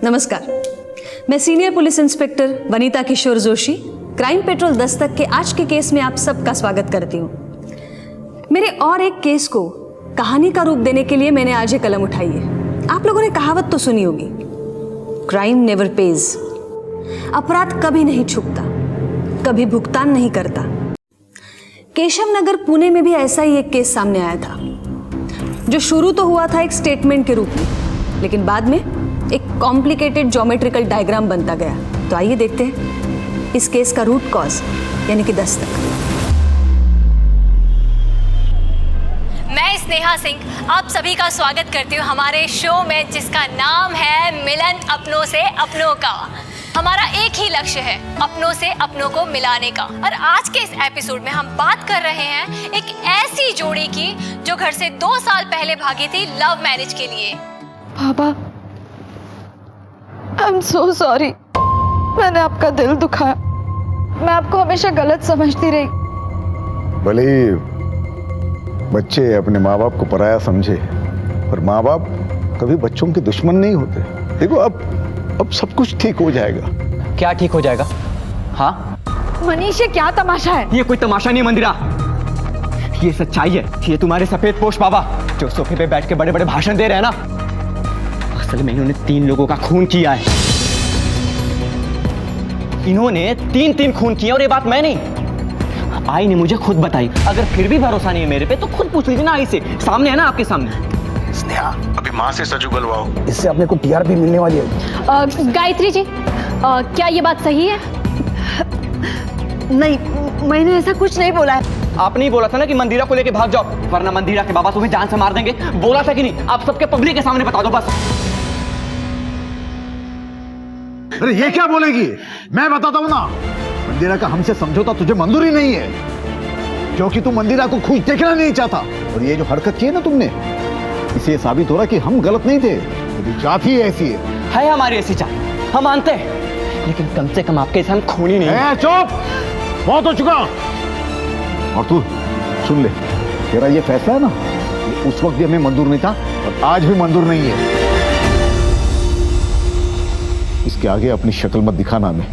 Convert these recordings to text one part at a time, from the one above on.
नमस्कार, मैं senior police inspector Vanita किशोर Joshi crime petrol Dastak के आज के केस में आप सबका स्वागत करती हूँ। मेरे और एक केस को कहानी का रूप देने के लिए मैंने आज ये कलम उठाई है। आप लोगों ने कहावत तो सुनी होगी, क्राइम नेवर पेज। अपराध कभी नहीं छुपता, कभी भुगतान नहीं करता। केशव नगर पुणे में भी ऐसा ही एक केस सामने आया था, जो शुरू तो हुआ था एक स्टेटमेंट के रूप में, लेकिन बाद में एक कॉम्प्लिकेटेड ज्योमेट्रिकल डायग्राम बनता गया। तो आइए देखते हैं इस केस का रूट कॉज यानी कि दस्तक। मैं स्नेहा सिंह आप सभी का स्वागत करती हूँ हमारे शो में, जिसका नाम है मिलन अपनों से अपनों का। हमारा एक ही लक्ष्य है, अपनों से अपनों को मिलाने का। और आज के इस एपिसोड में हम बात कर रहे हैं एक ऐसी जोड़ी की जो घर से 2 साल पहले भागी थी लव मैरिज के लिए। बाबा, आई एम सो सॉरी, मैंने आपका दिल दुखाया। मैं आपको हमेशा गलत समझती रही। भले बच्चे अपने माँ बाप को पराया समझे, पर माँ बाप कभी बच्चों के दुश्मन नहीं होते। देखो अब सब कुछ ठीक हो जाएगा। क्या ठीक हो जाएगा? हाँ मनीष, ये क्या तमाशा है? ये कोई तमाशा नहीं मंदिरा, ये सच्चाई है। ये तुम्हारे सफेद पोश बाबा जो सोफे पे बैठ के बड़े बड़े भाषण दे रहे हैं ना, असल में इन्होंने 3 लोगों का खून किया है। इन्होंने 3 खून किए और ये बात मैं नहीं, आई ने मुझे खुद बताई। अगर फिर भी भरोसा नहीं है मेरे पे तो खुद पूछ लीजिए ना आई से, सामने है ना आपके सामने। स्नेहा, अभी माँ से सच उगलवाओ, इससे अपने को टीआरपी मिलने वाली है। गायत्री जी, क्या ये बात सही है? नहीं, मैंने ऐसा कुछ नहीं बोला है। आपने ही बोला था ना कि मंदिरा को लेके भाग जाओ, वरना मंदिरा के बाबा तुम्हें जान से मार देंगे। बोला था कि नहीं? आप सबके पब्लिक के सामने बता दो बस। अरे ये क्या बोलेगी? मैं बताता हूँ ना, मंदिरा का हमसे समझौता तुझे मंजूर ही नहीं है, क्योंकि तू मंदिरा को खुश देखना नहीं चाहता। और ये जो हरकत की है ना तुमने, इससे ये साबित हो रहा कि हम गलत नहीं थे, तेरी चाहत ही ऐसी है हमारी ऐसी चाहत, हम मानते हैं, लेकिन कम से कम आपके साथ खूनी नहीं। चुप, बहुत हो चुका। और तू सुन ले, तेरा ये फैसला है ना, ये उस वक्त भी हमें मंजूर नहीं था और आज भी मंजूर नहीं है। इसके आगे अपनी शक्ल मत दिखाना हमें।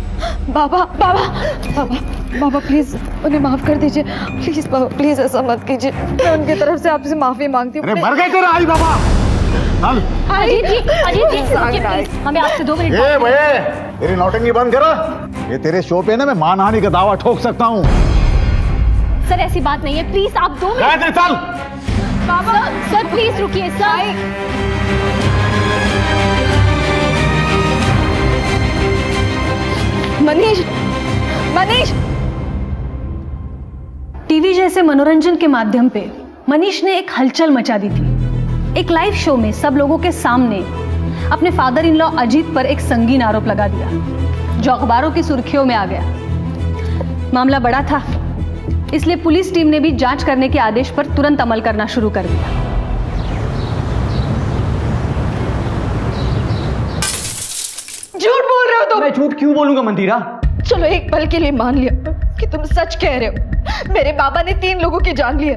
बाबा बाबा बाबा बाबा, प्लीज उन्हें माफ कर दीजिए। प्लीज बाबा, प्लीज ऐसा मत कीजिए। मैं उनकी तरफ से आपसे माफी मांगती हूँ। अरे मर गए तेरा आई बाबा। चल। अजीत जी, प्लीज, हमें आपसे 2 मिनट। ए भैया, तेरी नौटंकी बंद करो। ये तेरे शो पे ना मैं मानहानि का दावा ठोक सकता हूँ। सर ऐसी बात नहीं है, प्लीज आप 2 मिनट। गायत्री चल। बाबा सर प्लीज रुकिए सर। मनीष, मनीष। टीवी जैसे मनोरंजन के माध्यम पे मनीष ने एक हलचल मचा दी थी। एक लाइव शो में सब लोगों के सामने अपने फादर इन लॉ अजीत पर एक संगीन आरोप लगा दिया, जो अखबारों की सुर्खियों में आ गया। मामला बड़ा था, इसलिए पुलिस टीम ने भी जांच करने के आदेश पर तुरंत अमल करना शुरू कर दिया। झूठ बोल रहे हो तुम। मैं झूठ क्यों बोलूंगा मंदिरा? चलो एक पल के लिए मान लिया कि तुम सच कह रहे हो। मेरे बाबा ने 3 लोगों की जान ली है,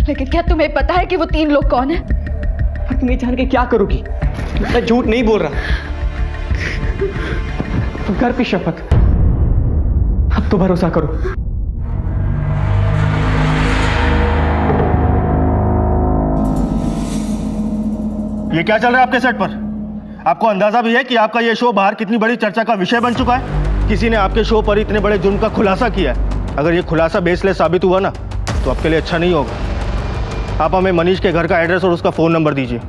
लेकिन क्या तुम्हें पता है कि वो 3 लोग कौन है? तुम ये जान के क्या करोगी? मैं झूठ नहीं बोल रहा, तुम घर की शपथ, अब तो भरोसा करो। ये क्या चल रहा है आपके सेट पर? आपको अंदाजा भी है कि आपका ये शो बाहर कितनी बड़ी चर्चा का विषय बन चुका है? किसी ने आपके शो पर इतने बड़े जुर्म का खुलासा किया है। अगर ये खुलासा बेसलेस साबित हुआ ना, तो आपके लिए अच्छा नहीं होगा। आप हमें मनीष के घर का एड्रेस और उसका फोन नंबर दीजिए।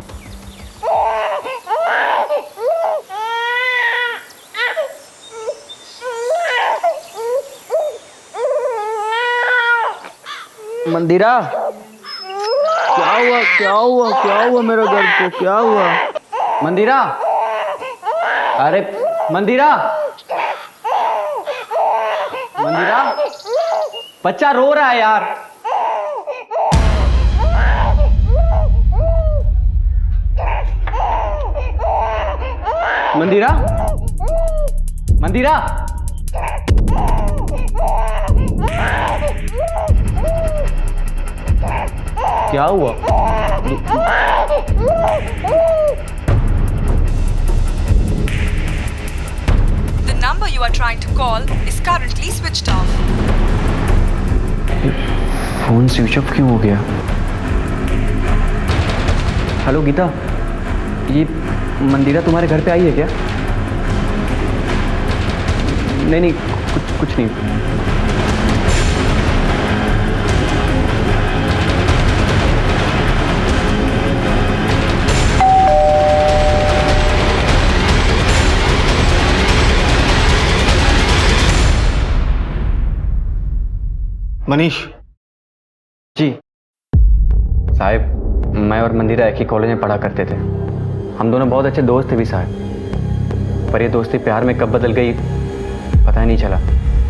मंदिरा, क्या हुआ? क्या हुआ? क्या हुआ मेरे घर को? क्या हुआ मंदिरा? अरे मंदिरा, मंदिरा, बच्चा रो रहा है यार। मंदिरा, मंदिरा, क्या हुआ? are trying to call is currently switched off. Phone switch off क्यों हो गया? हेलो गीता, ये मंदिरा तुम्हारे घर पे आई है क्या? नहीं नहीं, कुछ नहीं। मनीष जी साहब, मैं और मंदिरा एक ही कॉलेज में पढ़ा करते थे। हम दोनों बहुत अच्छे दोस्त थे भी साहब, पर ये दोस्ती प्यार में कब बदल गई पता ही नहीं चला।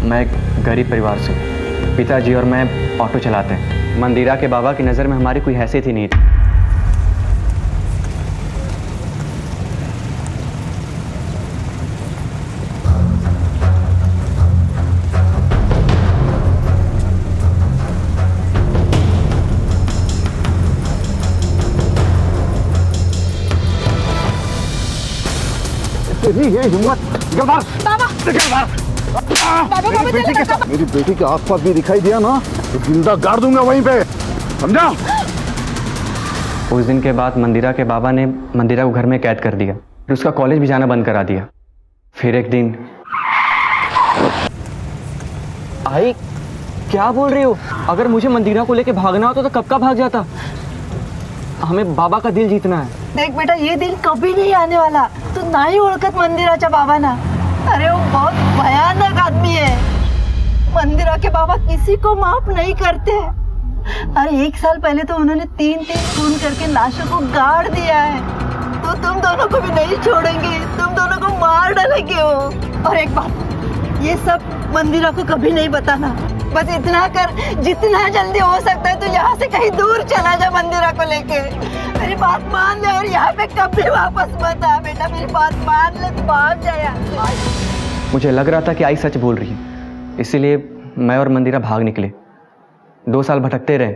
मैं एक गरीब परिवार से हूँ, पिताजी और मैं ऑटो चलाते हैं। मंदिरा के बाबा की नज़र में हमारी कोई हैसियत ही नहीं थी। तेरी ये हिम्मत, निकल बाहर, निकल बाहर। मेरी बेटी के आसपास भी दिखाई दिया ना तो जिंदा गाड़ दूंगा वहीं पे, समझा? उस दिन के बाद मंदिरा के बाबा ने मंदिरा को घर में कैद कर दिया, फिर उसका कॉलेज भी जाना बंद करा दिया। फिर एक दिन आई, क्या बोल रही हो? अगर मुझे मंदिरा को लेके भागना होता तो कब का भाग जाता। हमें बाबा का दिल जीतना है। देख बेटा, ये दिन कभी नहीं आने वाला। तू नाही ओळखत मंदिराच्या बाबांना। अरे वो बहुत भयानक आदमी है। मंदिरा के बाबा किसी को माफ नहीं करते। अरे 1 साल पहले तो उन्होंने 3 खून करके लाशों को गाड़ दिया है। तो तुम दोनों को भी नहीं छोड़ेंगे, तुम दोनों को मार डालेंगे वो। और एक बात, ये सब मंदिरा को कभी नहीं बताना। बस इतना कर, जितना जल्दी हो सकता है तो यहाँ से कहीं दूर चला जा मंदिरा को लेके। मेरी बात मान ले और यहाँ पे कभी वापस मत आ बेटा। मेरी बात मान ले, तो भाग जा यहाँ से। मुझे लग रहा था कि आई सच बोल रही है, इसीलिए मैं और मंदिरा भाग निकले। 2 साल भटकते रहे।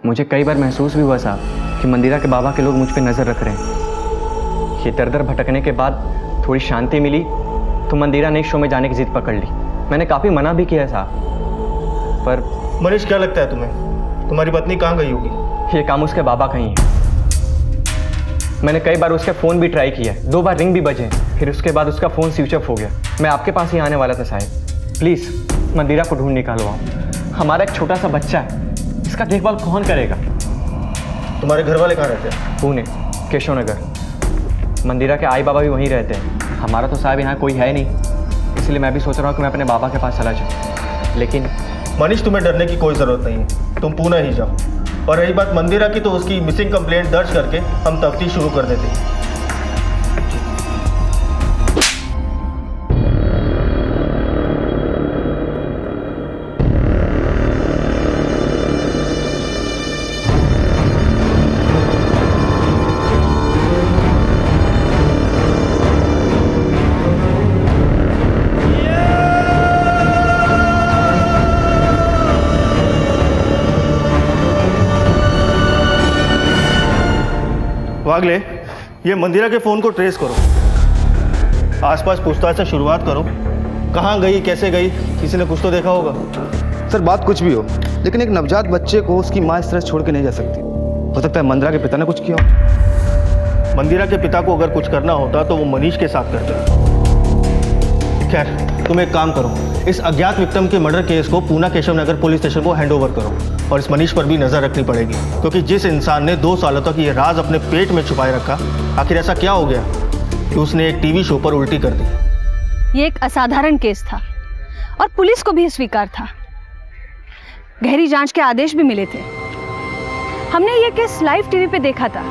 मुझे कई बार महसूस भी हुआ साहब कि मंदिरा के बाबा के लोग मुझ पे नज़र रख रहे हैं। ये दर दर भटकने के बाद थोड़ी शांति मिली तो मंदिरा ने इस शो में जाने की जिद पकड़ ली। मैंने काफ़ी मना भी किया साहब, पर मनीष क्या लगता है तुम्हें, तुम्हारी पत्नी कहाँ गई होगी? ये काम उसके बाबा का ही है। मैंने कई बार उसके फ़ोन भी ट्राई किया, 2 बार रिंग भी बजे, फिर उसके बाद उसका फ़ोन स्विच ऑफ हो गया। मैं आपके पास ही आने वाला था साहब, प्लीज़ मंदिरा को ढूंढ निकालो आप। हमारा एक छोटा सा बच्चा है, इसका देखभाल कौन करेगा? तुम्हारे घर वाले कहाँ रहते हैं? पुणे, केशव नगर। मंदिरा के आई बाबा भी वहीं रहते हैं। हमारा तो साहब यहाँ कोई है नहीं, इसलिए मैं भी सोच रहा हूँ कि मैं अपने बाबा के पास चला जाऊँ। लेकिन मनीष, तुम्हें डरने की कोई ज़रूरत नहीं है, तुम पुणे ही जाओ। और रही बात मंदिरा की, तो उसकी मिसिंग कंप्लेंट दर्ज करके हम तफ्तीश शुरू कर देते हैं। वागले, ये मंदिरा के फ़ोन को ट्रेस करो, आसपास पूछताछ से शुरुआत करो। कहाँ गई, कैसे गई, किसी ने कुछ तो देखा होगा। सर बात कुछ भी हो, लेकिन एक नवजात बच्चे को उसकी माँ इस तरह छोड़ के नहीं जा सकती। हो सकता है मंदिरा के पिता ने कुछ किया हो। मंदिरा के पिता को अगर कुछ करना होता तो वो मनीष के साथ करते। खैर, तुम एक काम करो, इस अज्ञात विक्टिम के मर्डर केस को पूना केशव नगर पुलिस स्टेशन को हैंडओवर करो। और इस मनीष पर भी नज़र रखनी पड़ेगी, क्योंकि जिस इंसान ने 2 सालों तक ये राज अपने पेट में छुपाए रखा, आखिर ऐसा क्या हो गया कि उसने एक टीवी शो पर उल्टी कर दी। ये एक असाधारण केस था और पुलिस को भी स्वीकार था। गहरी जांच के आदेश भी मिले थे। हमने ये केस लाइव टीवी पे देखा था,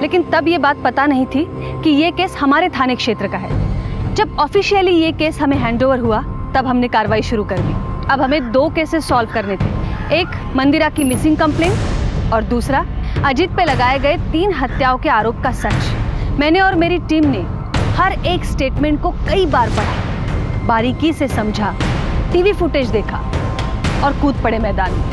लेकिन तब ये बात पता नहीं थी कि ये केस हमारे थाने क्षेत्र का है। जब ऑफिशियली ये केस हमें हैंडओवर हुआ, तब हमने कार्रवाई शुरू कर दी। अब हमें 2 केसेस सॉल्व करने थे, एक मंदिरा की मिसिंग कंप्लेंट और दूसरा अजीत पे लगाए गए 3 हत्याओं के आरोप का सच। मैंने और मेरी टीम ने हर एक स्टेटमेंट को कई बार पढ़ा, बारीकी से समझा, टीवी फुटेज देखा और कूद पड़े मैदान में।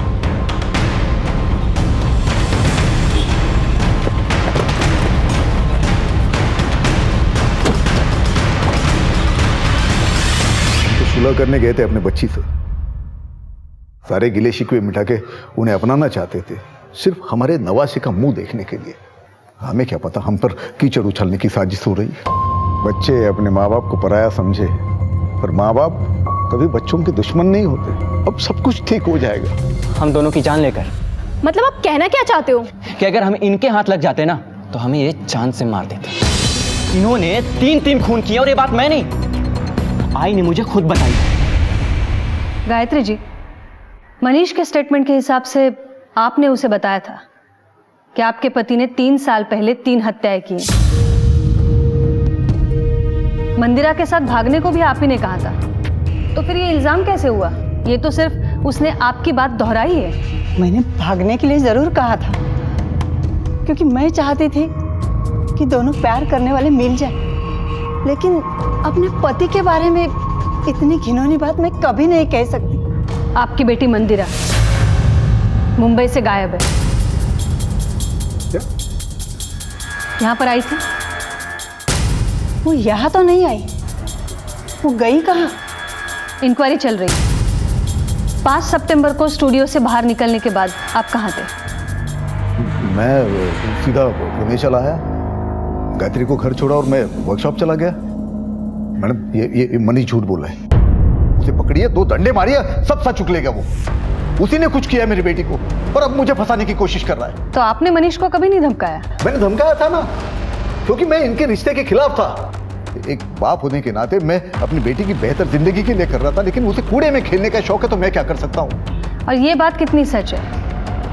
सुलह करने गए थे अपने बच्ची से। सारे गिले शिकवे मिटा के उन्हें अपनाना चाहते थे, सिर्फ हमारे नवासे का मुंह देखने के लिए। हमें क्या पता हम पर कीचड़ उछलने की साजिश हो रही है। बच्चे अपने माँ बाप को पराया समझे, पर माँ बाप कभी बच्चों के दुश्मन नहीं होते। अब सब कुछ ठीक हो जाएगा। हम दोनों की जान लेकर। मतलब आप कहना क्या चाहते हो? कि अगर हम इनके हाथ लग जाते ना तो हमें ये जान से मार देते। इन्होंने 3 खून किए और ये बात मैं नहीं, आई ने मुझे खुद बताई। गायत्री जी, मनीष के स्टेटमेंट के हिसाब से आपने उसे बताया था कि आपके पति ने 3 साल पहले 3 हत्याएं की। मंदिरा के साथ भागने को भी आप ही ने कहा था, तो फिर ये इल्जाम कैसे हुआ? ये तो सिर्फ उसने आपकी बात दोहराई है। मैंने भागने के लिए जरूर कहा था, क्योंकि मैं चाहती थी कि दोनों प्यार करने वाले मिल जाए। लेकिन अपने पति के बारे में इतनी घिनौनी बात मैं कभी नहीं कह सकती। आपकी बेटी मंदिरा मुंबई से गायब है। क्या? यहाँ पर आई थी? वो यहाँ तो नहीं आई, वो गई कहाँ? इंक्वायरी चल रही है। 5 सितंबर को स्टूडियो से बाहर निकलने के बाद आप कहाँ थे? मैं सीधा पुणे चला आया, गायत्री को घर छोड़ा और मैं वर्कशॉप चला गया। मैडम ये मनीष झूठ बोल रहा है। उसे पकड़िए, 2 डंडे मारिए, सब सच उगलेगा। वो उसी ने कुछ किया मेरी बेटी को, और अब मुझे फंसाने की कोशिश कर रहा है। तो आपने मनीष को कभी नहीं धमकाया? मैंने धमकाया था ना, क्योंकि मैं इनके रिश्ते के खिलाफ था। एक बाप होने के नाते मैं अपनी बेटी की बेहतर जिंदगी के लिए कर रहा था, लेकिन उसे कूड़े में खेलने का शौक है, तो मैं क्या कर सकता हूँ। और ये बात कितनी सच है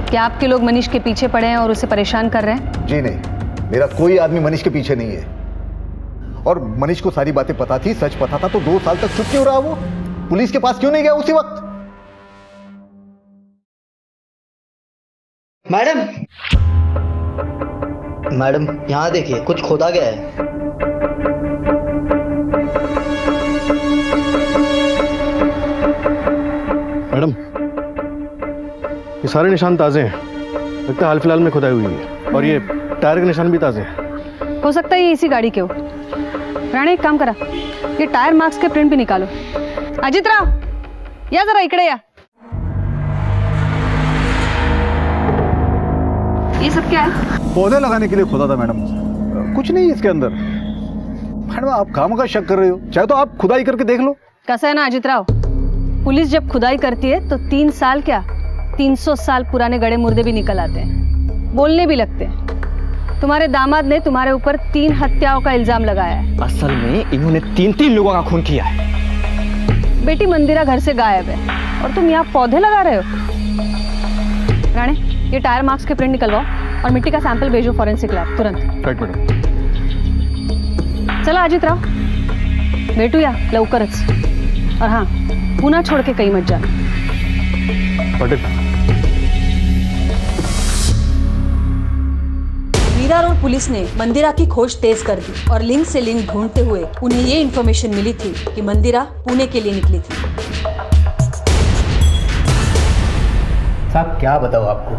कि आपके लोग मनीष के पीछे पड़े हैं और उसे परेशान कर रहे हैं? जी नहीं, मेरा कोई आदमी मनीष के पीछे नहीं है। और मनीष को सारी बातें पता थी, सच पता था, तो 2 साल तक चुप क्यों रहा? वो पुलिस के पास क्यों नहीं गया उसी वक्त? मैडम यहाँ देखिए, कुछ खोदा गया है। मैडम, ये सारे निशान ताज़े हैं, लगता है हाल फिलहाल में खुदाई हुई है, और ये टायर के निशान भी ताज़े हैं। हो सकता है ये इसी गाड़ी के हो। राणे, एक काम करा, ये टायर मार्क्स के प्रिंट भी निकालो। अजित राव, या जरा इकडे या। ये सब क्या है? पौधे लगाने के लिए खोदा था मैडम, कुछ नहीं इसके अंदर। मैडम आप काम का शक कर रहे हो, चाहे तो आप खुदाई करके देख लो। कैसा है ना अजित राव, पुलिस जब खुदाई करती है तो 3 साल क्या 300 साल पुराने गड़े मुर्दे भी निकल आते हैं, बोलने भी लगते हैं। तुम्हारे दामाद ने तुम्हारे ऊपर 3 हत्याओं का इल्जाम लगाया है। असल में इन्होंने 3 लोगों का खून किया है। बेटी मंदिरा घर से गायब है और तुम यहाँ पौधे लगा रहे हो। राणे, ये टायर मार्क्स के प्रिंट निकलवाओ और मिट्टी का सैंपल भेजो फॉरेंसिक लैब तुरंत। Right madam. चला अजितराव, भेटूया लवकरच। और हाँ, पुन्हा छोड़ के कहीं मत जा। पटेल, मीरा रोड पुलिस ने मंदिरा की खोज तेज कर दी और लिंक से लिंक ढूंढते हुए उन्हें ये इन्फॉर्मेशन मिली थी कि मंदिरा पुणे के लिए निकली थी। साहब क्या बताओ आपको,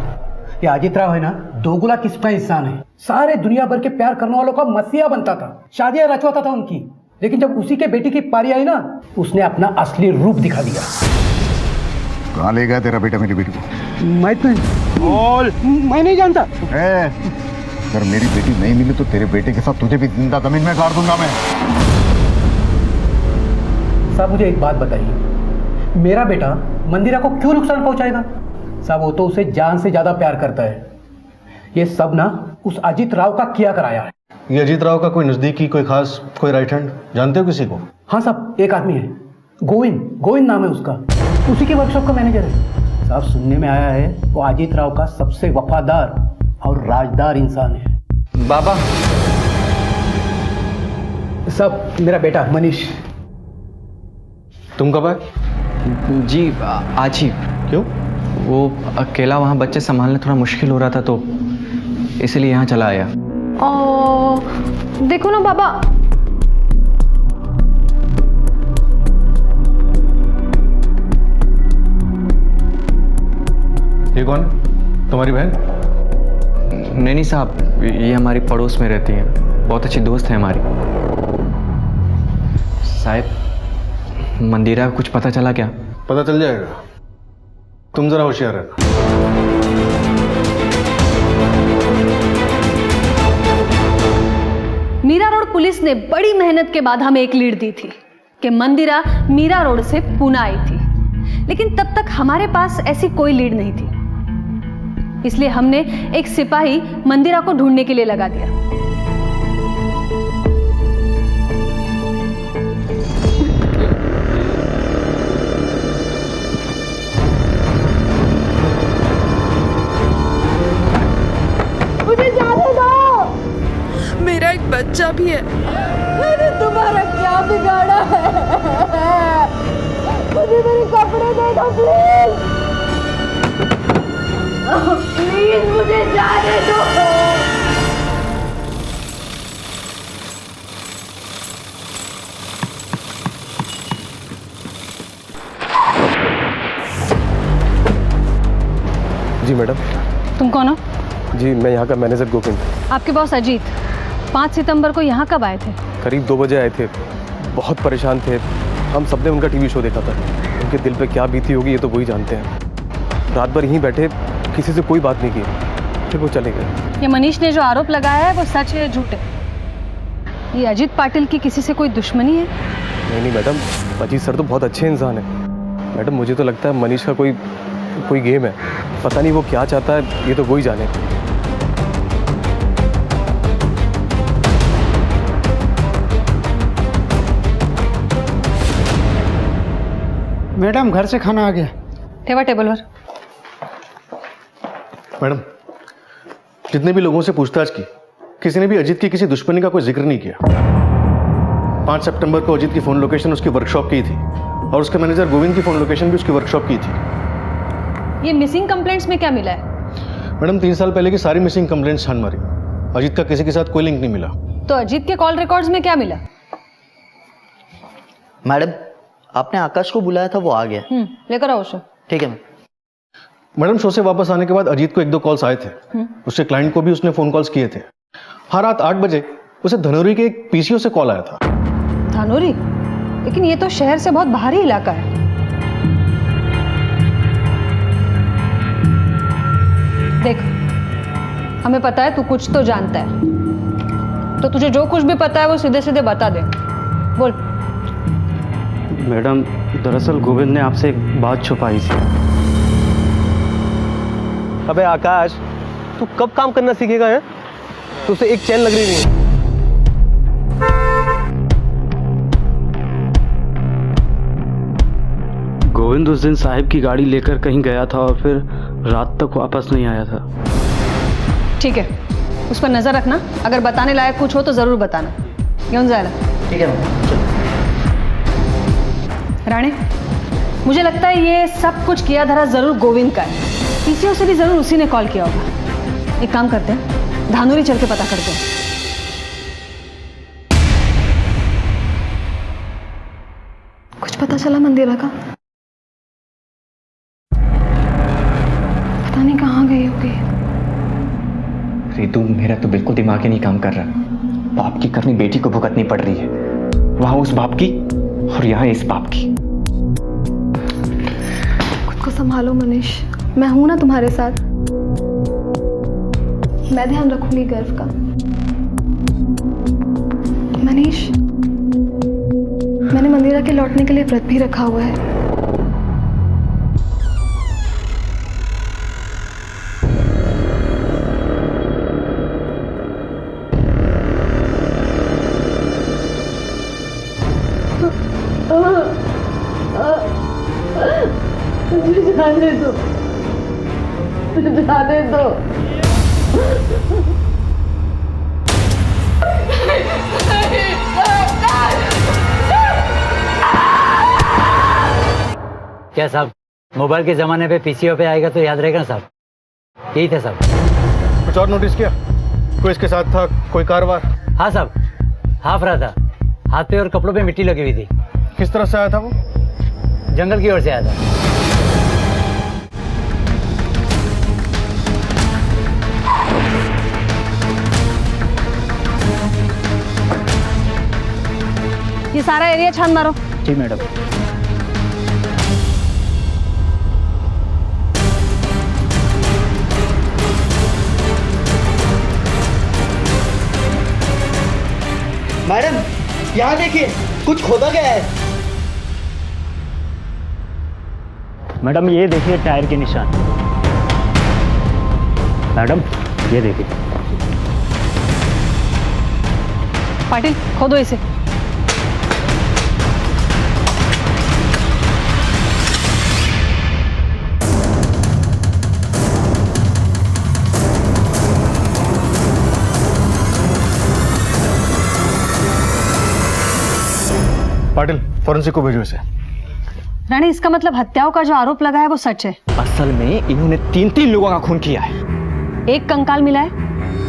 ये अजित राव है ना, दोगुला किस्म का इंसान है। सारे दुनिया भर के प्यार करने वालों का मसीहा बनता था, शादियां रचवाता था उनकी। लेकिन जब उसी के बेटी की पारी आई ना, उसने अपना असली रूप दिखा दिया। कहाँ ले गया तेरा बेटा मेरी बेटी को? मैं नहीं जानता। अगर मेरी बेटी नहीं मिली तो तेरे बेटे के साथ तुझे भी जिंदा जमीन में गाड़ दूंगा मैं। साहब मुझे एक बात बताइए, मेरा बेटा मंदिरा को क्यों नुकसान पहुंचाएगा? साहब वो तो उसे जान से ज्यादा प्यार करता है। ये सब ना उस अजित राव का किया कराया है। ये अजीत राव का कोई नजदीकी, कोई खास, कोई राइट हैंड जानते हो किसी को? हाँ साहब, एक आदमी है, गोविंद नाम है उसका, उसी के वर्कशॉप का मैनेजर है। साहब सुनने में आया है वो अजित राव का सबसे वफादार और राजदार इंसान है। बाबा, सब मेरा बेटा मनीष। तुम कब आए? जी आज ही। क्यों? वो अकेला वहाँ बच्चे संभालने थोड़ा मुश्किल हो रहा था, तो इसलिए यहाँ चला आया। देखो ना बाबा, ये कौन? तुम्हारी बहन? नहीं साहब, ये हमारी पड़ोस में रहती है, बहुत अच्छी दोस्त है हमारी। साहब मंदिरा को कुछ पता चला क्या? पता चल जाएगा, तुम जरा होशियार रहना। मीरा रोड पुलिस ने बड़ी मेहनत के बाद हमें एक लीड दी थी कि मंदिरा मीरा रोड से पूना आई थी, लेकिन तब तक हमारे पास ऐसी कोई लीड नहीं थी। इसलिए हमने एक सिपाही मंदिरा को ढूंढने के लिए लगा दिया। मुझे जाने दो। मेरा एक बच्चा भी है। मैंने तुम्हारा क्या बिगाड़ा है? मुझे मेरे कपड़े दे दो प्लीज। प्लीज मुझे जाने दो। जी मैडम। तुम कौन हो? जी मैं यहाँ का मैनेजर गोविंद। आपके बॉस अजीत 5 सितंबर को यहाँ कब आए थे? करीब 2 बजे आए थे। बहुत परेशान थे। हम सबने उनका टीवी शो देखा था। उनके दिल पे क्या बीती होगी ये तो वही जानते हैं। रात भर यहीं बैठे, किसी से कोई बात नहीं की, फिर वो चले गए। ये मनीष ने जो आरोप लगाया है वो सच है या झूठ है? ये अजीत पाटिल की किसी से कोई दुश्मनी है? नहीं मैडम, अजीत सर तो बहुत अच्छे इंसान हैं। मैडम मुझे तो लगता है मनीष का कोई गेम है। पता नहीं वो क्या चाहता है, ये तो वही जाने। मैडम घर से खाना आ गया। ठेवा टेबल पर। मैडम, जितने भी लोगों से पूछताछ की, किसी ने भी अजीत की किसी दुश्मनी का कोई जिक्र नहीं किया। 5 सितंबर को अजीत की फोन लोकेशन उसकी वर्कशॉप की थी और उसके मैनेजर गोविंद की फोन लोकेशन भी उसकी वर्कशॉप की थी। ये मिसिंग कंप्लेंट्स में क्या मिला है? मैडम 3 साल पहले की सारी मिसिंग कंप्लेंट्स छान मारी। अजीत का किसी के साथ कोई लिंक नहीं मिला। तो अजीत के कॉल रिकॉर्ड्स में क्या मिला? मैडम आपने आकाश को बुलाया था, वो आ गया। लेकर आओ उसे। ठीक है मैम। मैडम शो से वापस आने के बाद अजीत को 1-2 कॉल्स आए थे। उसके क्लाइंट को भी उसने फोन कॉल्स किए थे। हर रात 8 बजे उसे धनौरी के एक पीसीओ से कॉल आया था। धानोरी? लेकिन ये तो शहर से बहुत बाहरी इलाका है। देख, हमें पता है तू कुछ तो जानता है, तो तुझे जो कुछ भी पता है वो सीधे सीधे बता दे। बोल। मैडम दरअसल गोविंद ने आपसे एक बात छुपाई थी। अबे आकाश, तू कब काम करना सीखेगा है? तुझसे एक चैन लग रही नहीं है। गोविंद उस दिन साहिब की गाड़ी लेकर कहीं गया था और फिर रात तक वापस नहीं आया था। ठीक है, उस पर नजर रखना। अगर बताने लायक कुछ हो तो जरूर बताना। घेऊन जायला। ठीक है मैम। राणे, मुझे लगता है ये सब कुछ किया धरा जरूर गोविंद का है। पीसीओ से भी जरूर उसी ने कॉल किया होगा। एक काम करते हैं, धानोरी चल के पता करते हैं। कुछ पता चला मंदिरा का? पता नहीं कहाँ गई होगी। रितु, मेरा तो बिल्कुल दिमाग ही नहीं काम कर रहा। बाप की करनी बेटी को भुगतनी पड़ रही है। वहां उस बाप की और यहाँ इस बाप की। खुद को संभालो मनीष, मैं हूं ना तुम्हारे साथ। मैं ध्यान रखूंगी गर्व का। मनीष, मैंने मंदिरा के लौटने के लिए व्रत भी रखा हुआ है। मुझे जाने दो, जाने दो। क्या साहब, मोबाइल के जमाने पे पीसीओ पे आएगा तो याद रहेगा ना साहब? यही था साहब। कुछ और नोटिस किया? कोई इसके साथ था? कोई कारोबार? हाँ साहब, हाफ रहा था। हाथ पे और कपड़ों पे मिट्टी लगी हुई थी। किस तरफ से आया था वो? जंगल की ओर से आया था। ये सारा एरिया छान मारो। जी मैडम। मैडम यहाँ देखिए, कुछ खोदा गया है। मैडम ये देखिए टायर के निशान। मैडम ये देखिए। पाटिल खोदो इसे। पाटिल फॉरेंसिक को भेजो इसे। रानी, इसका मतलब हत्याओं का जो आरोप लगा है वो सच है। असल में इन्होंने 3 लोगों का खून किया है। एक कंकाल मिला है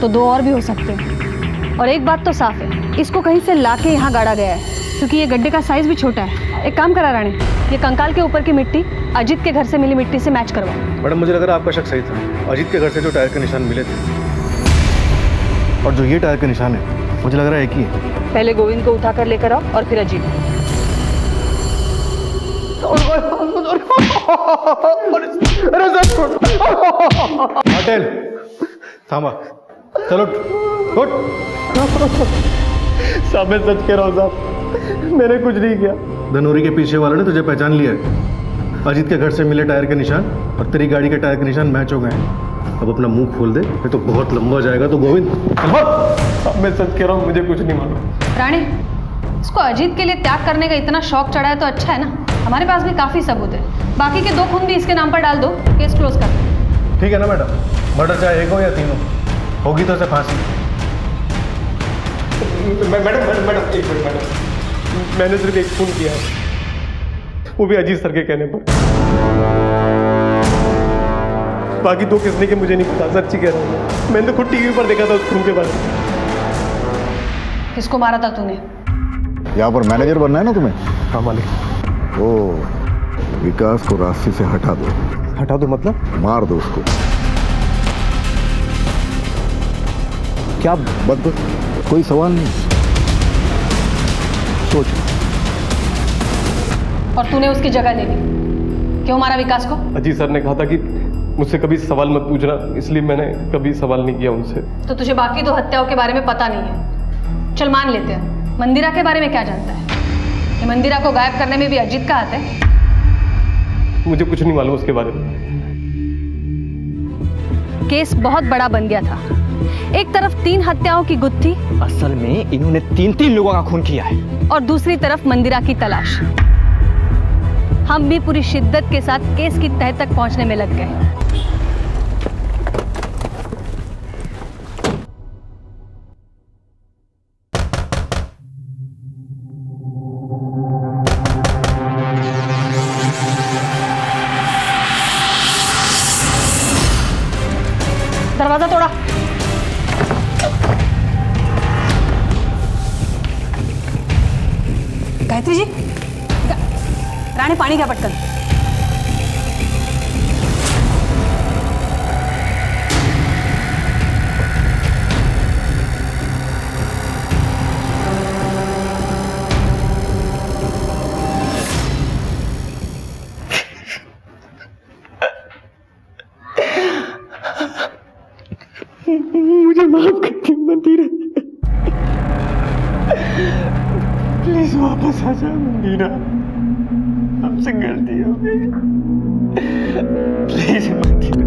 तो 2 और भी हो सकते हैं। और एक बात तो साफ है, इसको कहीं से लाके यहाँ गाड़ा गया है, क्योंकि ये गड्ढे का साइज भी छोटा है। एक काम करा रानी, ये कंकाल के ऊपर की मिट्टी अजीत के घर से मिली मिट्टी से मैच करवाओ। मैडम मुझे लग रहा है आपका शक सही था। अजीत के घर से जो टायर के निशान मिले थे और जो ये टायर के निशान है, मुझे लग रहा है एक ही है। पहले गोविंद को उठाकर लेकर आओ और फिर अजीत। पाटिल थामा, चलो उठ। साहब मैं सच कह रहा हूँ साहब, मैंने कुछ नहीं किया। धनोरी के पीछे वाले ने तुझे पहचान लिया है। अजीत के घर से मिले टायर के निशान और तेरी गाड़ी के टायर के निशान मैच हो गए हैं। अब अपना मुंह खोल दे, ये तो बहुत लंबा जाएगा। तो गोविंद साहब मैं सच कह रहा हूँ, मुझे कुछ नहीं मालूम। रानी, इसको अजीत के लिए त्याग करने का इतना शौक चढ़ा है तो अच्छा है ना, हमारे पास भी काफी सबूत है। बाकी के 2 खून भी इसके नाम पर डाल दो, केस क्लोज कर। ठीक है ना मैडम, मर्डर चाहे 1 हो या 3 हो, होगी तो उसे फांसी। मैडम एक मिनट मैडम, मैंने सिर्फ एक खून किया है, वो भी अजीत सर के कहने पर। बाकी 2 किसने के मुझे नहीं पता, सच्ची कह रहा हूँ। मैंने तो खुद टीवी पर देखा था उस खून के बारे में। किसको मारा था तूने? यहाँ पर मैनेजर बनना है ना तुम्हें? हाँ मालिक। ओ, विकास को रास्ते से हटा दो। हटा दो मतलब? मार दो उसको। क्या बद, कोई सवाल नहीं, सोच। और तूने उसकी जगह ले ली, क्यों मारा विकास को? अजीत सर ने कहा था कि मुझसे कभी सवाल मत पूछना, इसलिए मैंने कभी सवाल नहीं किया उनसे। तो तुझे बाकी 2 हत्याओं के बारे में पता नहीं है। चल मान लेते हैं, मंदिरा के बारे में क्या जानता है? ये मंदिरा को गायब करने में भी अजीत का हाथ है? मुझे कुछ नहीं मालूम उसके बारे में। केस बहुत बड़ा बन गया था। एक तरफ 3 हत्याओं की गुत्थी, असल में इन्होंने 3 लोगों का खून किया है, और दूसरी तरफ मंदिरा की तलाश। हम भी पूरी शिद्दत के साथ केस की तह तक पहुंचने में लग गए। दरवाजा तोड़ा। गायत्री जी, रानी पानी का पटकन। मुझे माफ कर दे मंदिरा, प्लीज वापस आ जा मंदिरा, हमसे गलती हो गई, प्लीज मंदिरा।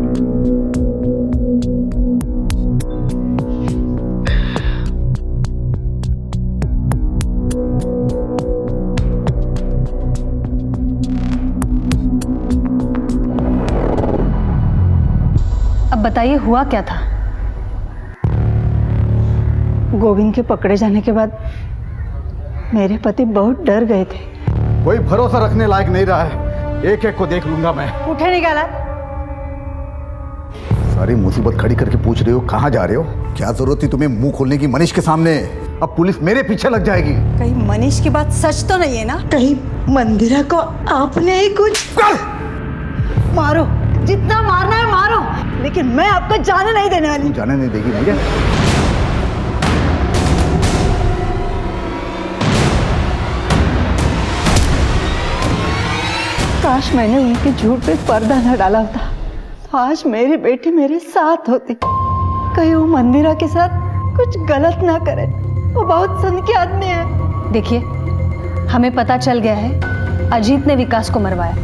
अब बताइए हुआ क्या था? गोविंद के पकड़े जाने के बाद मेरे पति बहुत डर गए थे। कोई भरोसा रखने लायक नहीं रहा है। एक एक को देख लूंगा मैं। उठे निकाला। सारी मुसीबत खड़ी करके पूछ रहे हो कहाँ जा रहे हो? क्या जरूरत थी तुम्हें मुंह खोलने की मनीष के सामने? अब पुलिस मेरे पीछे लग जाएगी। कहीं मनीष की बात सच तो नहीं है ना? कहीं मंदिरा को आपने ही कुछ मारो, जितना मारना है मारो, लेकिन मैं आपको जाने नहीं देने वाली। जाने नहीं देगी मुझे? काश मैंने उनके झूठ पे पर्दा न डाला होता, तो आज मेरी बेटी मेरे साथ होती। कहीं वो मंदिरा के साथ कुछ गलत ना करे। वो बहुत सनकी आदमी है। देखिए, हमें पता चल गया है अजीत ने विकास को मरवाया।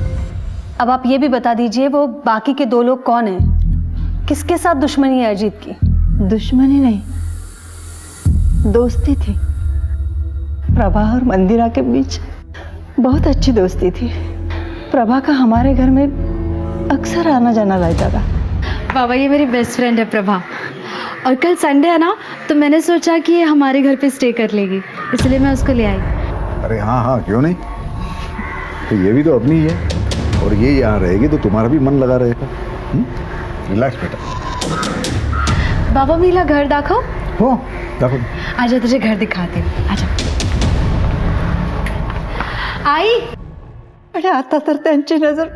अब आप ये भी बता दीजिए वो बाकी के 2 लोग कौन हैं? किसके साथ दुश्मनी है अजीत की? दुश्मनी नहीं, दोस्ती थी। प्रभा और मंदिरा के बीच बहुत अच्छी दोस्ती थी। प्रभा का हमारे घर में अक्सर आना जाना रहता था। बाबा, ये मेरी बेस्ट फ्रेंड है प्रभा, और कल संडे है ना, तो मैंने सोचा कि ये हमारे घर पे स्टे कर लेगी, इसलिए मैं उसको ले आई। अरे हाँ हाँ, क्यों नहीं, तो ये भी तो अपनी ही है, और ये यहाँ रहेगी तो तुम्हारा भी मन लगा रहेगा। रिलैक्स बेटा। बाबा, मेरा घर दाखव। हो देखो, आजा तुझे घर दिखाती हूँ, आजा। आई। अरे आता तर त्यांची नजर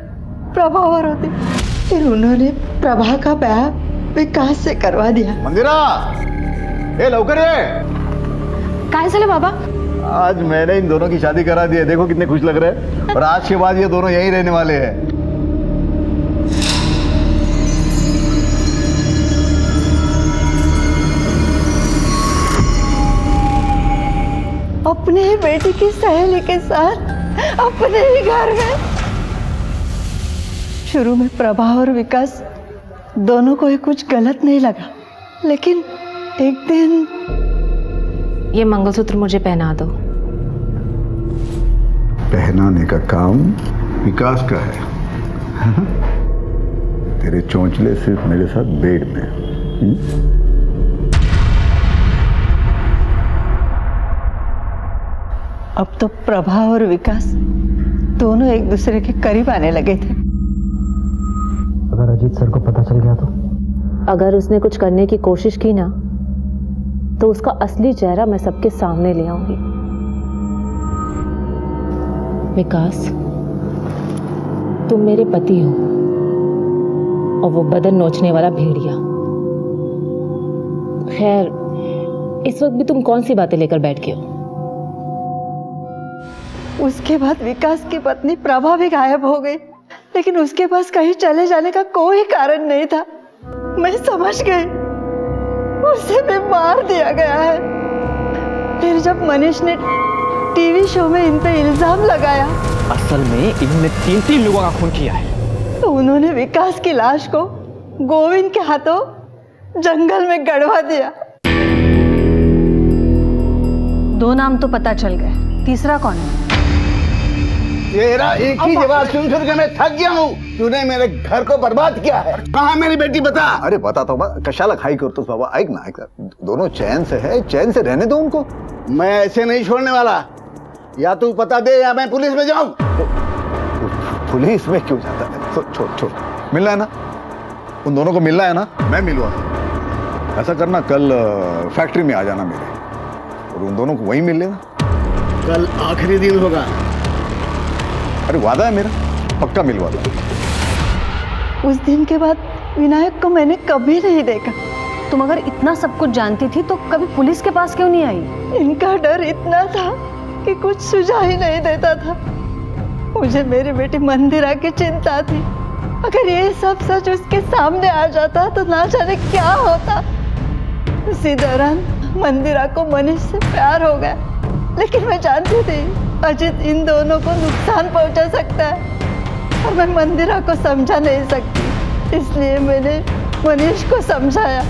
प्रभावर होती, फिर उन्होंने प्रभा का ब्याह विकास से करवा दिया। मंदिरा, ए लवकर ये। काय झालं बाबा? आज मैंने इन दोनों की शादी करा दी है, देखो कितने खुश लग रहे हैं, और आज के बाद ये दोनों यहीं रहने वाले हैं। अपने ही बेटी की सहेली के साथ अपने ही घर में। शुरू में प्रभा और विकास दोनों को ही कुछ गलत नहीं लगा, लेकिन एक दिन। ये मंगलसूत्र मुझे पहना दो। पहनाने का काम विकास का है। तेरे चौंचले सिर्फ मेरे साथ बेड में। अब तो प्रभा और विकास दोनों एक दूसरे के करीब आने लगे थे। अगर अजीत सर को पता चल गया तो? अगर उसने कुछ करने की कोशिश की ना, तो उसका असली चेहरा मैं सबके सामने ले आऊंगी। विकास, तुम मेरे पति हो, और वो बदन नोचने वाला भेड़िया। खैर, इस वक्त भी तुम कौन सी बातें लेकर बैठ गए हो? उसके बाद विकास की पत्नी प्रभा भी गायब हो गई, लेकिन उसके पास कहीं चले जाने का कोई कारण नहीं था। मैं समझ गई, उसे भी मार दिया गया है। फिर जब मनीष ने टीवी शो में इन पे इल्जाम लगाया, असल में इन्होंने 3 लोगों का खून किया है, तो उन्होंने विकास की लाश को गोविंद के हाथों जंगल में गड़वा दिया। 2 नाम तो पता चल गए, तीसरा कौन है? तेरा एक ही जवाब सुन सुन के मैं थक गया हूँ। तूने मेरे घर को बर्बाद किया है। कहाँ मेरी बेटी, बता। अरे बता तो कशाला खाई करतोस बाबा, ऐक ना, दोनों चैन से है, चैन से रहने दो उनको। मैं ऐसे नहीं छोड़ने वाला, या तू पता दे या मैं पुलिस में जाऊं। पुलिस में क्यों जाता है? छोड़ छोड़, मिलना है ना, उन दोनों को मिलना है ना, मैं मिलवा। ऐसा करना, कल फैक्ट्री में आ जाना मेरे, और उन दोनों को वहीं मिल लेना। कल आखिरी दिन होगा। अरे वादा है मेरा, पक्का मिलवा दो। उस दिन के बाद विनायक को मैंने कभी नहीं देखा। तुम अगर इतना सब कुछ जानती थी तो कभी पुलिस के पास क्यों नहीं आई? इनका डर इतना था कि कुछ सुझाव ही नहीं देता था। मुझे मेरी बेटी मंदिरा की चिंता थी। अगर ये सब सच उसके सामने आ जाता तो ना जाने क्या होता। उसी दौरान मंदिरा को मनीष से प्यार हो गया, लेकिन मैं जानती थी अजीत इन दोनों को नुकसान पहुंचा सकता है, और मैं मंदिरा को समझा नहीं सकती। इसलिए मैंने मनीष को समझाया,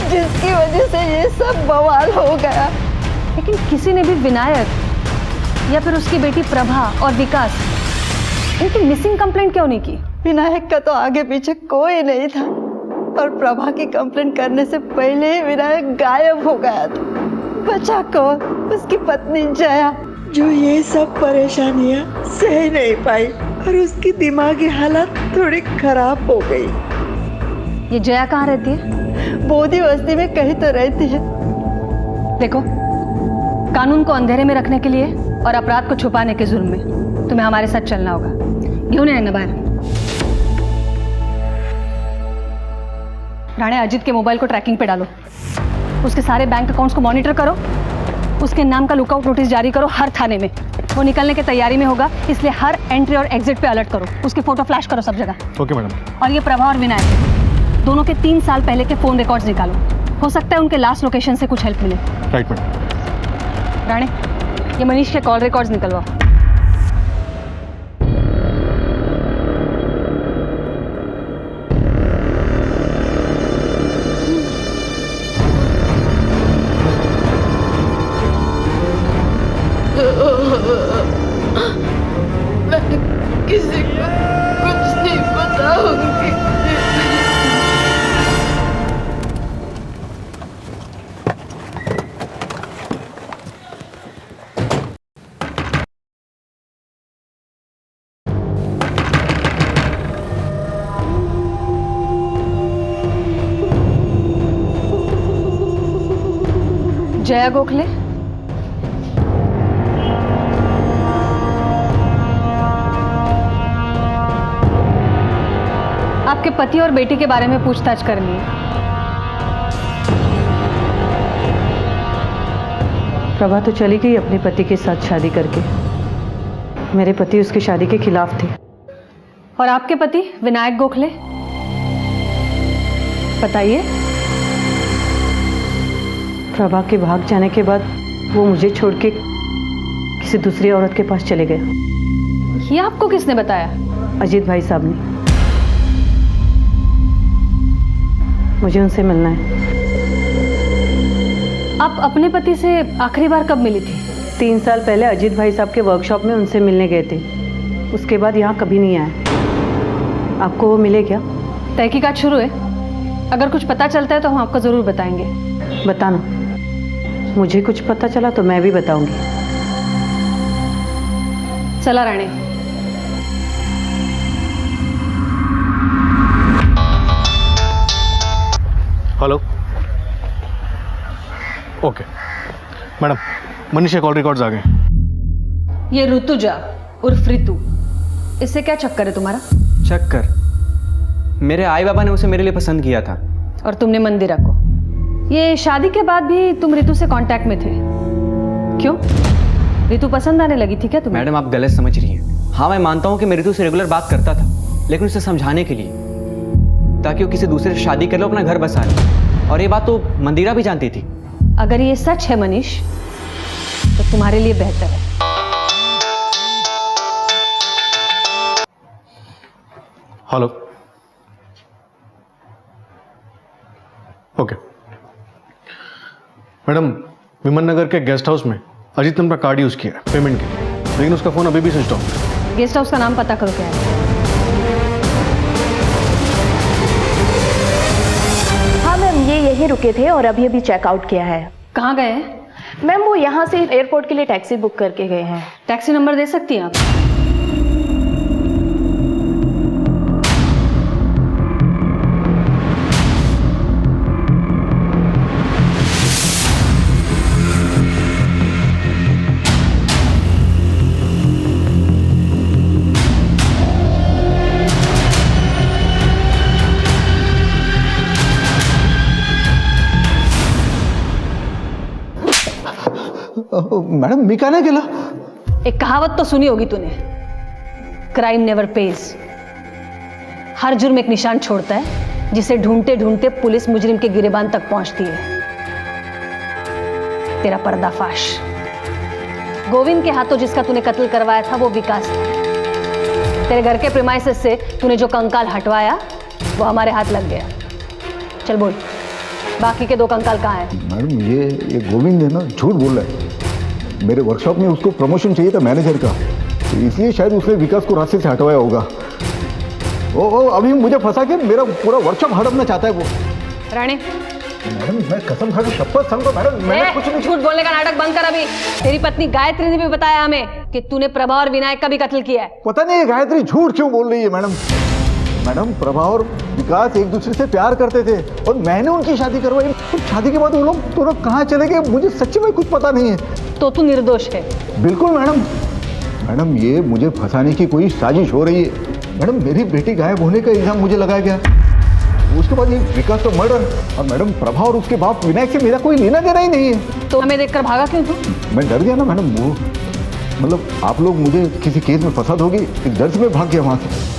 जिसकी वजह से ये सब बवाल हो गया। लेकिन किसी ने भी विनायक या फिर उसकी बेटी प्रभा और विकास, इनकी मिसिंग कंप्लेंट क्यों नहीं की? विनायक का तो आगे पीछे कोई नहीं था, और प्रभा की कंप्लेंट करने से पहले ही विनायक गायब हो गया था। बचा कौन? उसकी पत्नी जया, जो ये सब परेशानियां सह नहीं पाई, और उसकी दिमागी हालत थोड़ी खराब हो गई। ये जया कहाँ रहती है? बोधी बस्ती में कहीं तो रहती है। देखो, कानून को अंधेरे में रखने के लिए और अपराध को छुपाने के जुर्म में तुम्हें हमारे साथ चलना होगा। घेऊन ये ना बाहर। राणे, अजीत के मोबाइल को ट्रैकिंग पे डालो, उसके सारे बैंक अकाउंट्स को मॉनिटर करो, उसके नाम का लुकआउट नोटिस जारी करो हर थाने में। वो निकलने की तैयारी में होगा, इसलिए हर एंट्री और एग्जिट पे अलर्ट करो। उसकी फोटो फ्लैश करो सब जगह। Okay madam. और ये प्रभा और विनायक दोनों के 3 साल पहले के फोन रिकॉर्ड्स निकालो। हो सकता है उनके लास्ट लोकेशन से कुछ हेल्प मिले। Right madam. राणे, ये मनीष के कॉल रिकॉर्ड्स निकलवाओ। मैं किसी को कुछ नहीं बताऊंगी। जया गोखले, आपके पति और बेटी के बारे में पूछताछ करनी है। प्रभा तो चली गई अपने पति के साथ शादी करके। मेरे पति उसकी शादी के खिलाफ थे। और आपके पति विनायक गोखले, बताइए। प्रभा के भाग जाने के बाद वो मुझे छोड़ के किसी दूसरी औरत के पास चले गए। ये आपको किसने बताया? अजीत भाई साहब ने। मुझे उनसे मिलना है। आप अपने पति से आखिरी बार कब मिली थी? 3 साल पहले अजीत भाई साहब के वर्कशॉप में उनसे मिलने गए थे। उसके बाद यहाँ कभी नहीं आए। आपको वो मिले क्या? तहकीकात शुरू है। अगर कुछ पता चलता है तो हम आपको ज़रूर बताएंगे। बताना। मुझे कुछ पता चला तो मैं भी बताऊंगी। चला Rane. Hello. Okay madam, Manish के कॉल रिकॉर्ड्स आ गए। ये ऋतुजा उर्फ ऋतु, इससे क्या चक्कर है तुम्हारा? चक्कर? मेरे आई बाबा ने उसे मेरे लिए पसंद किया था। और तुमने मंदिरा को। ये शादी के बाद भी तुम ऋतु से कांटेक्ट में थे, क्यों? ऋतु पसंद आने लगी थी क्या तुम्हें? मैडम, आप गलत समझ रही हैं। हाँ, मैं मानता हूँ कि मैं ऋतु से रेगुलर बात करता था, लेकिन उसे समझाने के लिए, ताकि वो किसी दूसरे से शादी कर लो, अपना घर बसा ले। और ये बात तो मंदिरा भी जानती थी। अगर ये सच है मनीष, तो तुम्हारे लिए बेहतर है। हेलो। ओके मैडम, विमन नगर के गेस्ट हाउस में अजीत ने अपना कार्ड यूज किया पेमेंट के लिए, लेकिन उसका फोन अभी भी स्विच ऑफ है। गेस्ट हाउस का नाम पता करो क्या है। हाँ मैम, ये यहीं रुके थे और अभी अभी चेकआउट किया है। कहाँ गए हैं? मैम, वो यहाँ से एयरपोर्ट के लिए टैक्सी बुक करके गए हैं। टैक्सी नंबर दे सकती हैं आप? मैडम, मी का नाही केलं? एक कहावत तो सुनी होगी तूने, क्राइम नेवर पेज। हर जुर्म एक निशान छोड़ता है, जिसे ढूंढते ढूंढते पुलिस मुजरिम के गिरेबान तक पहुंचती है। तेरा पर्दाफाश। गोविंद के हाथों जिसका तूने कत्ल करवाया था वो विकास था। तेरे घर के प्रेमाइसेस से तूने जो कंकाल हटवाया वो हमारे हाथ लग गया। चल बोल, बाकी के 2 कंकाल कहाँ हैं? मैडम, ये गोविंद है ना, झूठ बोल रहा है। मेरे वर्कशॉप में उसको प्रमोशन चाहिए था मैनेजर का, तो इसलिए शायद उसने विकास को रास्ते से हटवाया होगा। ओ अभी मुझे फंसा के मेरा पूरा वर्कशॉप हड़पना चाहता है वो। राणे, मैडम, मैं कसम खा के शपथ समझो मैडम, मैंने कुछ नहीं। झूठ बोलने का नाटक बंद कर अभी। तेरी पत्नी गायत्री ने भी बताया हमें कि तूने प्रभा और विनायक का भी कत्ल किया है। पता नहीं गायत्री झूठ क्यों बोल रही है मैडम। मैडम, प्रभा और विकास एक दूसरे से प्यार करते थे और मैंने उनकी शादी करवाई। और शादी के बाद वो लोग दोनों कहाँ चले गए मुझे सच्ची में कुछ पता नहीं है। तो तू निर्दोष है? बिल्कुल मैडम। मैडम, ये मुझे फंसाने की कोई साजिश हो रही है। मैडम, मेरी बेटी गायब होने का इल्जाम मुझे लगाया गया, उसके बाद ये विकास का मर्डर। और मैडम, प्रभा और उसके बाप विनायक से मेरा कोई लेना देना ही नहीं है। तो हमें देखकर भागा क्यों तू? मैं डर गया ना मैडम। वो मतलब आप लोग मुझे किसी केस में फंसा दोगे, इस डर से मैं भाग गया वहां से।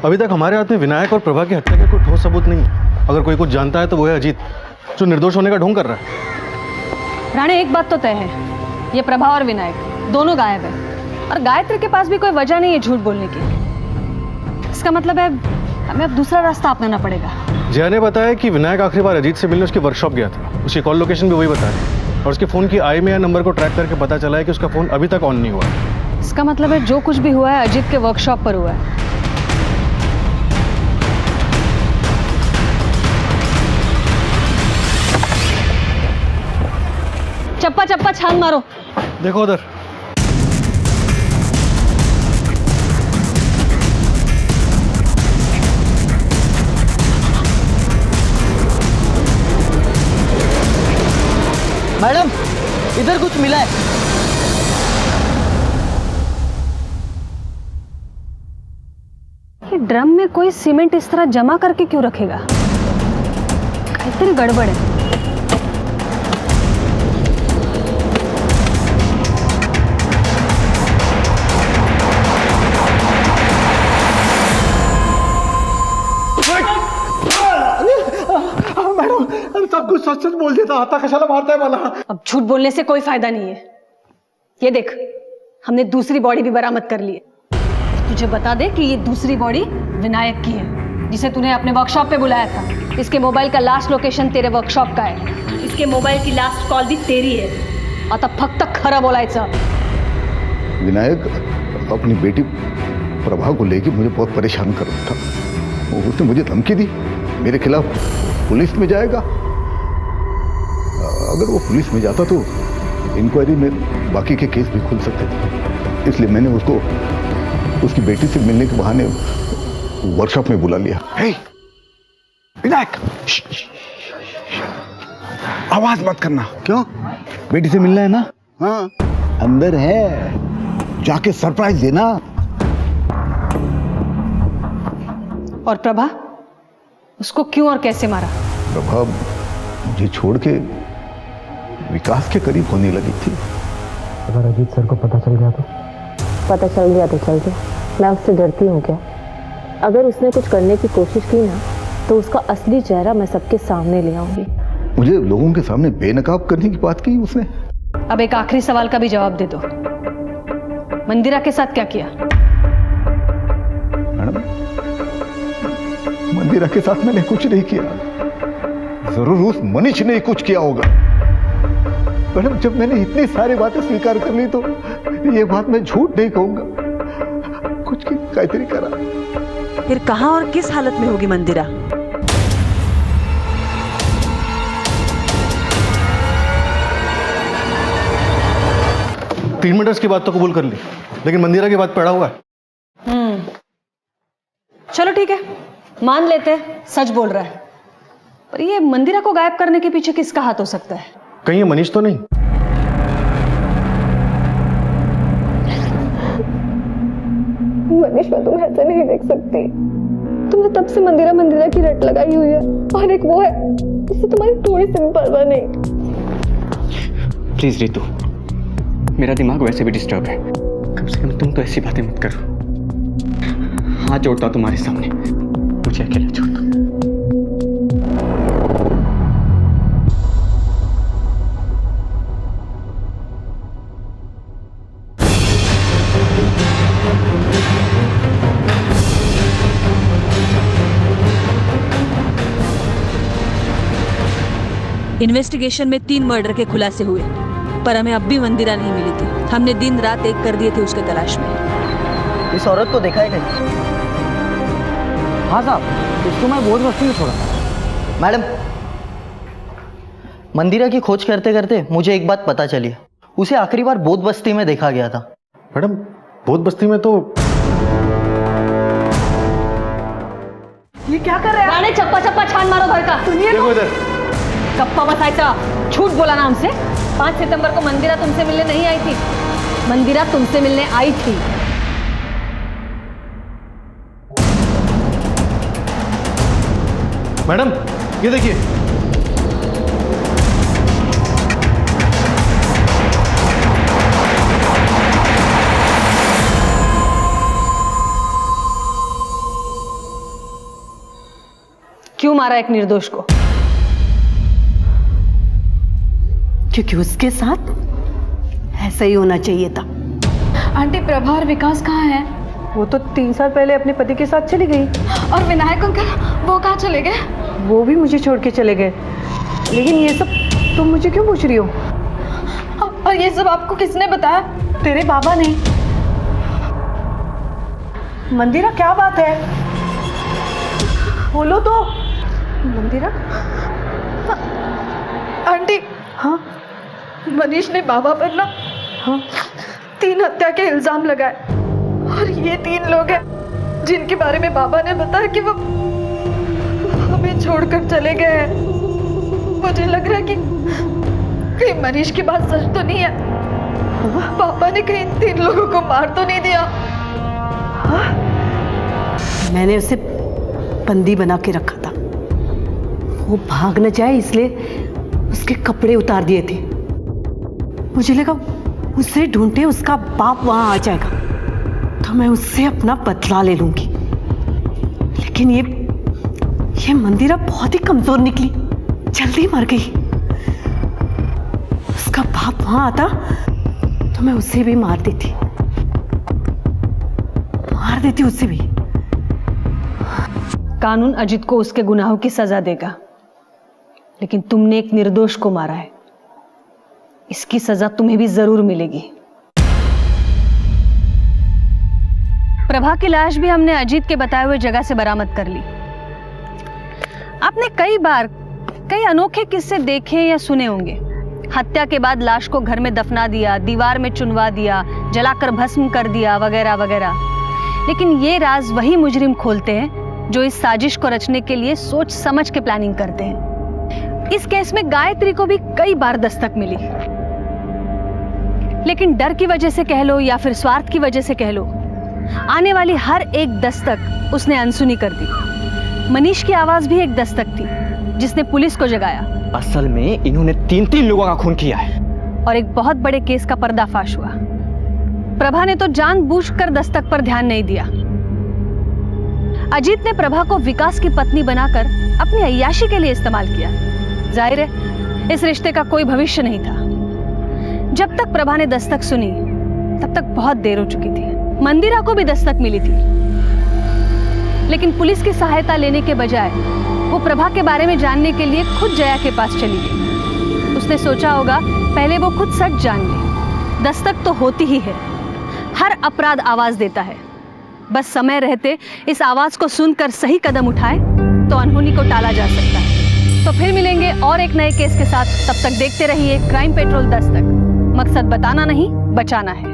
अभी तक हमारे हाथ में विनायक और प्रभा की हत्या का कोई ठोस सबूत नहीं है। अगर कोई कुछ जानता है तो वो है अजीत, जो निर्दोष होने का ढोंग कर रहा है। राणे, एक बात तो तय है, ये प्रभा और विनायक दोनों गायब है और गायत्री के पास भी कोई वजह नहीं है झूठ बोलने की। इसका मतलब है हमें अब दूसरा रास्ता अपनाना पड़ेगा। जया ने बताया कि विनायक आखिरी बार अजीत से मिलने उसकी वर्कशॉप गया था। उसकी कॉल लोकेशन भी वही बता रही और उसके फोन की IMEI नंबर को ट्रैक करके पता चला है कि उसका फोन अभी तक ऑन नहीं हुआ। इसका मतलब है जो कुछ भी हुआ है अजीत के वर्कशॉप पर हुआ है। चप्पा चप्पा छान मारो। देखो उधर। मैडम, इधर कुछ मिला है। ये ड्रम में कोई सीमेंट इस तरह जमा करके क्यों रखेगा? इतनी गड़बड़ है। मैडम, सब कुछ सच सच बोल देता, आता कशाला मारता है मला? अब झूठ बोलने से कोई फायदा नहीं है। ये देख, हमने दूसरी बॉडी भी बरामद कर ली है। तुझे बता दे कि ये दूसरी बॉडी विनायक की है, जिसे तूने अपने वर्कशॉप पे बुलाया था। इसके मोबाइल का लास्ट लोकेशन तेरे वर्कशॉप का है। इसके मोबाइल की लास्ट कॉल भी तेरी है। आता फक्त खरं बोलायचं। विनायक अपनी बेटी प्रभा को लेके मुझे बहुत परेशान कर रहा था। उसने मुझे धमकी दी, मेरे खिलाफ पुलिस में जाएगा। अगर वो पुलिस में जाता तो इंक्वायरी में बाकी के केस भी खुल सकते थे। इसलिए मैंने उसको उसकी बेटी से मिलने के बहाने वर्कशॉप में बुला लिया। हे विनायक, आवाज मत करना। क्यों? बेटी से मिलना है ना? हाँ, अंदर है, जाके सरप्राइज देना। और प्रभा, उसको क्यों और कैसे मारा? प्रभा मुझे छोड़ के विकास के करीब होने लगी थी। अगर अजीत सर को पता चल गया तो? पता चल गया तो चल गया, मैं उससे डरती हूँ क्या? अगर उसने कुछ करने की कोशिश की ना तो उसका असली चेहरा मैं सबके सामने ले आऊंगी। मुझे लोगों के सामने बेनकाब करने की बात की उसने। अब एक आखिरी सवाल का भी जवाब दे दो। मंदिरा के साथ क्या किया? मैडम, मंदिरा के साथ मैंने कुछ नहीं किया। जरूर उस मनीष ने कुछ किया होगा। मैडम, जब मैंने इतनी सारी बातें स्वीकार कर ली तो ये बात मैं झूठ नहीं कहूंगा। कुछ की कायतरी करा। फिर कहां और किस हालत में होगी मंदिरा? तीन मर्डर्स की बात तो कबूल कर ली, लेकिन मंदिरा की बात पड़ा हुआ है। चलो ठीक है, मान लेते हैं सच बोल रहा है, पर ये मंदिरा को गायब करने के पीछे किसका हाथ हो सकता है? कहीं ये मनीष तो नहीं? मनीष, मैं तुम्हें ऐसे नहीं देख सकती। तुमने तब से मंदिरा मंदिरा की रट लगाई हुई है, और एक वो है जिससे तुम्हारी थोड़ी सी परवाह नहीं। प्लीज रितु, मेरा दिमाग वैसे भी डिस्टर्ब है, कम से कम तुम तो ऐसी बातें मत करो। हाथ जोड़ता तुम्हारे सामने, मुझे अकेला छोड़ दो। इन्वेस्टिगेशन में 3 मर्डर के खुलासे हुए, पर हमें अब भी मंदिरा नहीं मिली थी। हमने दिन रात एक कर दिए थे उसके तलाश में। इस औरत को देखा है कहीं? हाँ साहब, इसको मैं बोध बस्ती में छोड़ा। मैडम, मंदिरा की खोज करते करते मुझे एक बात पता चली। उसे आखिरी बार बोध बस्ती में देखा गया था। मैडम, बोध बस्ती में तो ये क्या कर रहे हैं? राणे, चप्पा चप्पा छान मारो घर का। सुनिए, देखो इधर। गप्पा बसायचा, झूठ बोला ना हमसे। 5 सितंबर को मंदिरा तुमसे मिलने नहीं आई थी, मंदिरा तुमसे मिलने आई थी। मैडम, ये देखिए। क्यों मारा एक निर्दोष को? क्योंकि उसके साथ ऐसा ही होना चाहिए था। आंटी प्रभा और विकास कहाँ हैं? वो तो 3 साल पहले अपने पति के साथ चली गई। और विनायक अंकल वो कहाँ चले गए? वो भी मुझे छोड़ के चले गए। लेकिन ये सब तुम मुझे क्यों पूछ रही हो? और ये सब आपको किसने बताया? तेरे बाबा ने। मंदिरा क्या बात है? बोलो तो। मंदिरा? आंटी। हाँ? मनीष ने बाबा पर ना 3 हत्या के इल्जाम लगाए। और ये 3 लोग हैं जिनके बारे में बाबा ने बताया कि वो हमें छोड़कर चले गए हैं। मुझे लग रहा है कि कहीं मनीष की बात सच तो नहीं है। पापा ने कहीं 3 लोगों को मार तो नहीं दिया? मैंने उसे बंदी बना के रखा था। वो भाग न जाए इसलिए उसके कपड़े उतार दिए थे। मुझे लगा उसे ढूंढते उसका बाप वहां आ जाएगा तो मैं उससे अपना बदला ले लूंगी। लेकिन ये मंदिरा बहुत ही कमजोर निकली, जल्दी मर गई। उसका बाप वहां आता तो मैं उसे भी मार देती उसे भी। कानून अजित को उसके गुनाहों की सजा देगा, लेकिन तुमने एक निर्दोष को मारा है, इसकी सजा तुम्हें भी जरूर मिलेगी। प्रभा की लाश भी हमने अजीत के बताए हुए जगह से बरामद कर ली। आपने कई बार कई अनोखे किस्से देखे या सुने होंगे। हत्या के बाद लाश को घर में दफना दिया, दीवार में चुनवा दिया, जलाकर भस्म कर दिया, वगैरह वगैरह। लेकिन ये राज वही मुजरिम खोलते हैं जो इस साजिश को रचने के लिए सोच समझ के प्लानिंग करते हैं। इस केस में गायत्री को भी कई बार दस्तक मिली, लेकिन डर की वजह से कह लो या फिर स्वार्थ की वजह से कह लो, आने वाली हर एक दस्तक उसने अनसुनी कर दी। मनीष की आवाज भी एक दस्तक थी जिसने पुलिस को जगाया। असल में इन्होंने 3 लोगों का खून किया है और एक बहुत बड़े केस का पर्दाफाश हुआ। प्रभा ने तो जानबूझकर दस्तक पर ध्यान नहीं दिया। अजीत ने प्रभा को विकास की पत्नी बनाकर अपनी अय्याशी के लिए इस्तेमाल किया। जाहिर है इस रिश्ते का कोई भविष्य नहीं था। जब तक प्रभा ने दस्तक सुनी तब तक बहुत देर हो चुकी थी। मंदिरा को भी दस्तक मिली थी, लेकिन पुलिस की सहायता लेने के बजाय वो प्रभा के बारे में जानने के लिए खुद जया के पास चली गई। उसने सोचा होगा पहले वो खुद सच जान ले। दस्तक तो होती ही है, हर अपराध आवाज देता है। बस समय रहते इस आवाज को सुनकर सही कदम उठाए तो अनहोनी को टाला जा सकता है। तो फिर मिलेंगे और एक नए केस के साथ। तब तक देखते रहिए क्राइम पेट्रोल दस्तक। मकसद बताना नहीं, बचाना है।